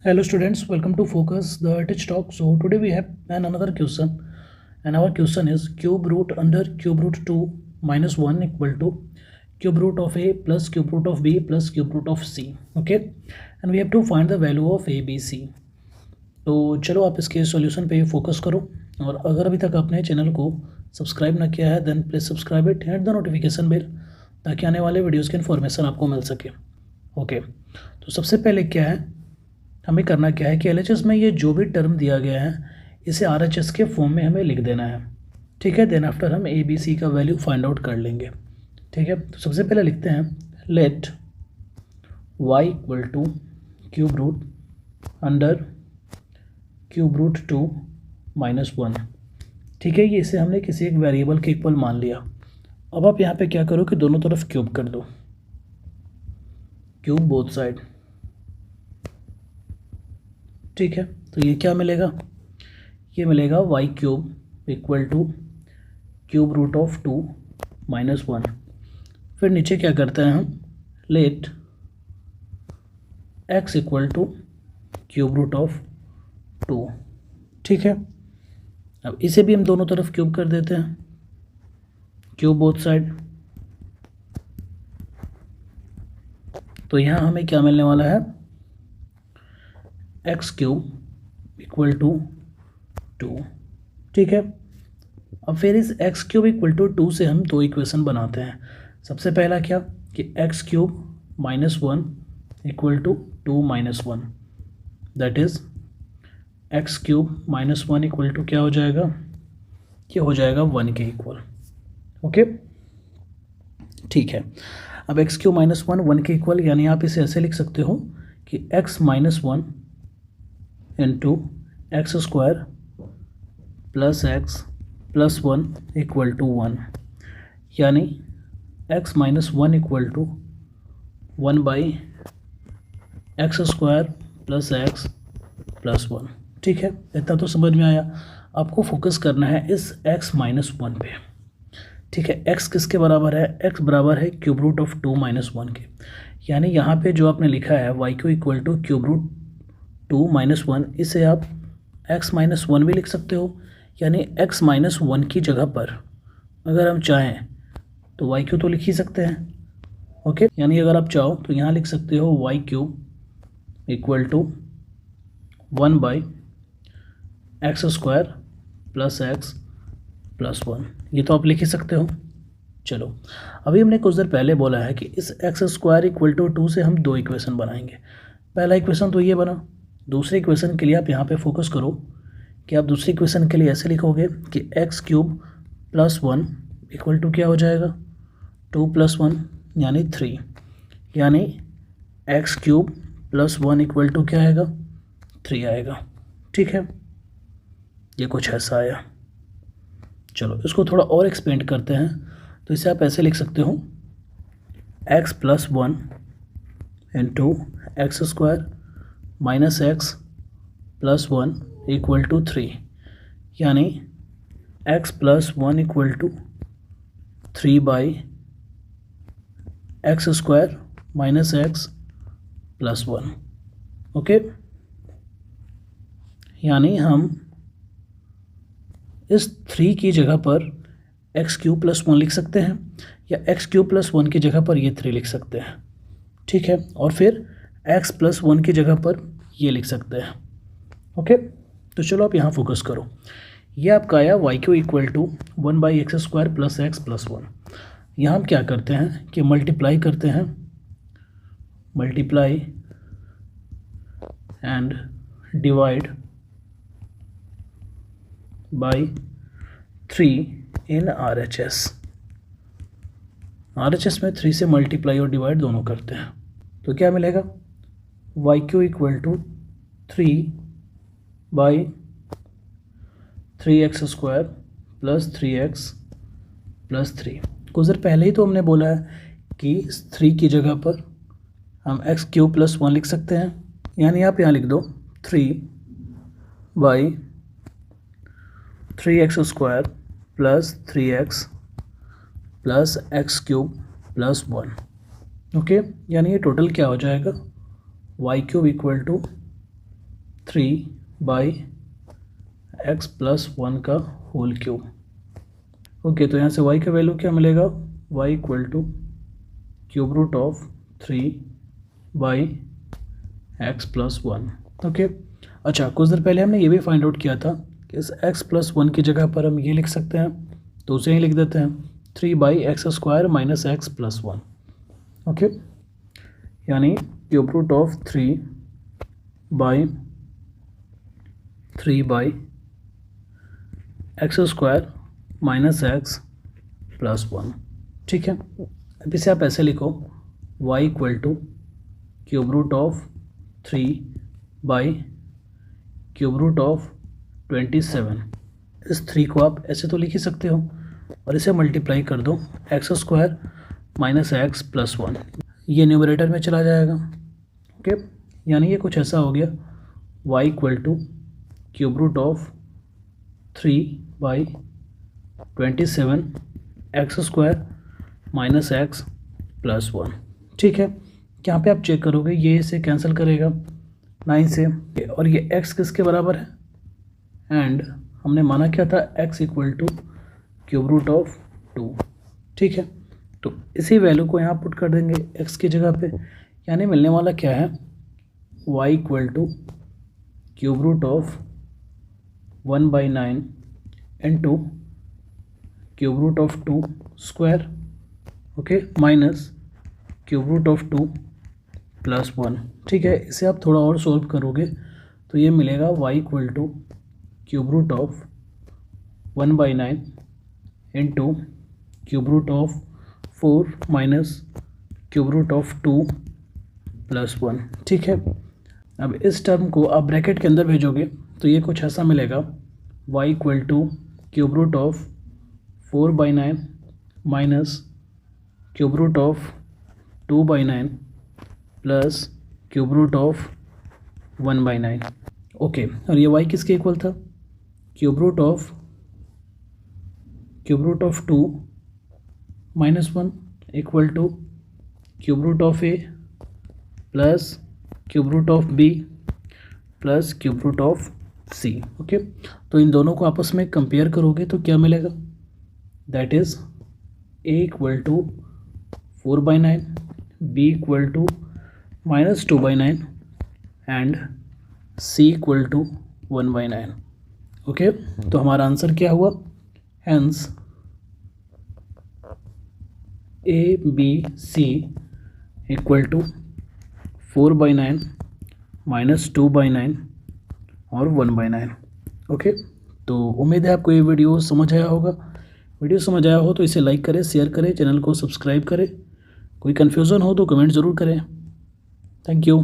Hello students, welcome to Focus the Teach Talk. So today we have another question, and our question is cube root under cube root 2 minus 1 equal to cube root of a plus cube root of b plus cube root of c. Okay, and we have to find the value of a b c. तो चलो आप इसके solution पे focus करो, और अगर अभी तक आपने चैनल को सब्सक्राइब ना किया है then please subscribe it, hit the notification bell ताकि आने वाले वीडियोज़ की इन्फॉर्मेशन आपको मिल सके। ओके, तो सबसे पहले क्या है, हमें करना क्या है कि एलएचएस में ये जो भी टर्म दिया गया है इसे आरएचएस के फॉर्म में हमें लिख देना है। ठीक है, देन आफ्टर हम ए बी सी का वैल्यू फाइंड आउट कर लेंगे। ठीक है, तो सबसे पहले लिखते हैं let y equal to cube root under cube root 2 minus 1। ठीक है, ये इसे हमने किसी एक वेरिएबल के इक्वल मान लिया। अब आप यहाँ पे क्या करो कि दोनों तरफ क्यूब कर दो, क्यूब बोथ साइड। ठीक है, तो ये क्या मिलेगा, ये मिलेगा y cube equal to cube root of 2 minus 1। फिर नीचे क्या करते हैं हम, let x equal to cube root of 2। ठीक है, अब इसे भी हम दोनों तरफ क्यूब कर देते हैं, क्यूब बोथ साइड। तो यहाँ हमें क्या मिलने वाला है, एक्स क्यूब इक्वल टू 2। ठीक है, अब फिर इस एक्स क्यूब इक्वल टू 2 से हम दो इक्वेशन बनाते हैं। सबसे पहला क्या कि x cube minus 1 equal to 2 minus 1, that is x cube minus 1 equal to क्या हो जाएगा, ये हो जाएगा 1 के इक्वल। ओके, ठीक है, अब एक्स क्यूब माइनस 1 के इक्वल, यानी आप इसे ऐसे लिख सकते हो कि x minus 1 into x square plus x plus 1 equal to 1, यानी x minus 1 equal to 1 by x square plus x plus 1। ठीक है, इतना तो समझ में आया। आपको फोकस करना है इस x माइनस 1 पे। ठीक है, x किसके बराबर है, x बराबर है क्यूब रूट ऑफ 2 माइनस 1 के, यानी यहाँ पे जो आपने लिखा है y cube equal to cube root 2 minus 1, इसे आप x माइनस 1 भी लिख सकते हो, यानी x माइनस 1 की जगह पर अगर हम चाहें तो y क्यू तो लिख ही सकते हैं। ओके, यानी अगर आप चाहो तो यहाँ लिख सकते हो y cube equal to 1 by x square plus x plus 1, ये तो आप लिख ही सकते हो। चलो, अभी हमने कुछ देर पहले बोला है कि इस एक्स स्क्वायर इक्वल टू 2 से हम दो इक्वेशन बनाएंगे। पहला इक्वेशन तो ये बना, दूसरे इक्वेशन के लिए आप यहाँ पे फोकस करो कि आप दूसरी इक्वेशन के लिए ऐसे लिखोगे कि x cube plus 1 equal to क्या हो जाएगा, 2 प्लस 1 यानी 3, यानी x cube plus 1 equal to क्या आएगा, 3 आएगा। ठीक है, ये कुछ ऐसा आया। चलो, इसको थोड़ा और एक्सपेंड करते हैं, तो इसे आप ऐसे लिख सकते हो x plus 1 into x square minus x plus 1 equal to 3, यानी x plus 1 equal to 3 by x square minus x plus 1। Okay, यानी हम इस 3 की जगह पर एक्स क्यूब प्लस 1 लिख सकते हैं, या एक्स क्यूब प्लस 1 की जगह पर ये 3 लिख सकते हैं। ठीक है, और फिर एक्स प्लस 1 की जगह पर ये लिख सकते हैं। ओके, तो चलो आप यहाँ फोकस करो। ये आपका आया y cube equal to 1 by x square plus x plus 1। यहाँ हम क्या करते हैं कि मल्टीप्लाई करते हैं, multiply and divide by 3 in RHS। RHS में 3 से मल्टीप्लाई और डिवाइड दोनों करते हैं, तो क्या मिलेगा, y cube equal to 3 by 3x square plus 3x plus 3। कुछ देर पहले ही तो हमने बोला है कि 3 की जगह पर हम एक्स क्यूब प्लस 1 लिख सकते हैं, यानी आप यहाँ लिख दो 3 by 3x square plus 3x plus x cube plus 1। Okay, यानी ये टोटल क्या हो जाएगा, Y cube equal to 3/x+1 का होल क्यूब। ओके, तो यहाँ से y का वैल्यू क्या मिलेगा, y equal to cube root of 3/x+1। Okay, अच्छा, कुछ देर पहले हमने ये भी फाइंड आउट किया था कि इस x+1 की जगह पर हम ये लिख सकते हैं, तो उसे ही लिख देते हैं 3/x² - x+1। ओके, यानी cube root of 3/x² - x+1। ठीक है, अब इसे आप ऐसे लिखो, y equal to cube root of 3/27। इस 3 को आप ऐसे तो लिख ही सकते हो, और इसे मल्टीप्लाई कर दो x² - x+1, ये न्यूमरेटर में चला जाएगा। ओके, यानी ये कुछ ऐसा हो गया, y equal to cube root of 3/27 x² - x+1। ठीक है, यहाँ पे आप चेक करोगे, ये इसे कैंसिल करेगा 9 से, और ये x किसके बराबर है, एंड हमने माना क्या था, x equal to cube root of 2। ठीक है, तो इसी वैल्यू को यहाँ पुट कर देंगे x की जगह पे, यानी मिलने वाला क्या है, y equal to cube root of 1/9 into cube root of 2 square, okay, minus cube root of 2 + 1। ठीक है, इसे आप थोड़ा और सॉल्व करोगे तो ये मिलेगा y equal to cube root of 1/9 into cube root of 4 minus cube root of 2 + 1। ठीक है, अब इस टर्म को आप ब्रैकेट के अंदर भेजोगे तो ये कुछ ऐसा मिलेगा, y equal to cube root of 4/9 minus cube root of 2/9 plus cube root of 1/9। Okay, और ये y किसके इक्वल था, cube root of 2 - 1 equal to cube root of a plus cube root of b plus cube root of c। Okay, तो इन दोनों को आपस में कंपेयर करोगे तो क्या मिलेगा, that is a equal to 4/9, b equal to -2/9 and c equal to 1/9। Okay, तो हमारा आंसर क्या हुआ, hence a b c equal to 4/9 -2/9 और 1/9। ओके, तो उम्मीद है आपको ये वीडियो समझ आया होगा। वीडियो समझ आया हो तो इसे लाइक करें, शेयर करें, चैनल को सब्सक्राइब करें। कोई कन्फ्यूज़न हो तो कमेंट ज़रूर करें। Thank you.